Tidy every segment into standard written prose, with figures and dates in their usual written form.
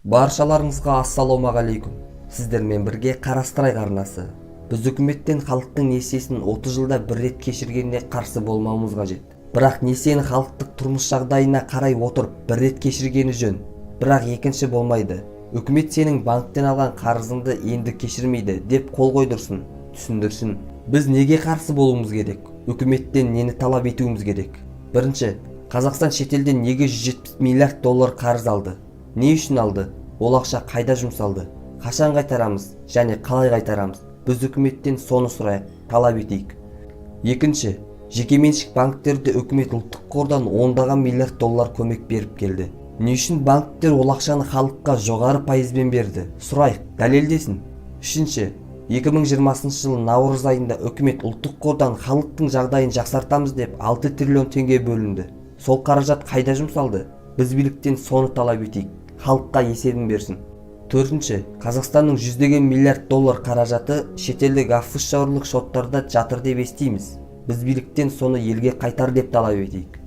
Баршаларыңызға ассалаумағалейкум. Сіздермен бірге Қарастырайық арнасы. Біз үкіметтен халықтың несиесін 30 жылда бір рет кешіргеніне қарсы болмауымыз қажет. Бірақ несиені халықтық тұрмыс жағдайына қарай отырып бір рет кешіргені жөн. Бірақ екінші болмайды. Үкімет сенің банктен алған қарызыңды енді кешірмейді деп қол қойдырсын, түсіндірсін. Біз неге қарсы болуымыз керек? Үкіметтен нені талап етуіміз керек? Бірінші, Қазақстан шетелден неге 170 миллиард доллар қарыз алды? Не үшін алды? Ол ақша қайда жұмсалды? Қашан қайтарамыз және қалай қайтарамыз? Біз үкіметтен соны сұрайық, талап етейік. Екінші, жекеменшік банктерді үкімет ұлттық қордан ондаған миллиард доллар көмек беріп келді. Не үшін банктер ол ақшаны халыққа жоғары пайызбен берді? Сұрайық, дәлелдесін. Үшінші, 2020 жылы наурыз айында үкімет ұлттық қордан халықтың жағдайын жақсартамыз деп 6 триллион теңге бөлінді. Сол қаражат қайда жұмсалды? Біз биліктен соны талап етейік, халыққа есебін берсін. Төртінші, Қазақстанның жүздеген миллиард доллар қаражаты шетелдік оффшорлық шоттарда жатыр деп естиміз. Біз биліктен соны елге қайтар деп талап етейік.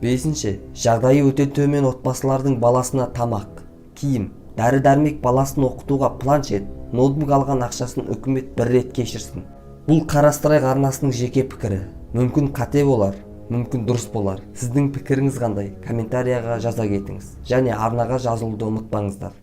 Бесінші, жағдайы өте төмен отбасылардың баласына тамақ, киім, дәрі-дәрмек, баласын оқытуға планшет, ноутбук алған ақшасын үкімет бір рет кешірсін. Бұл Қарастырайық арнасының жеке пікірі. Мүмкін қате болар, мүмкін дұрыс болар. Сіздің пікіріңіз қандай? Комментарияға жаза кетіңіз. Және арнаға жазылуды ұмытпаңыздар.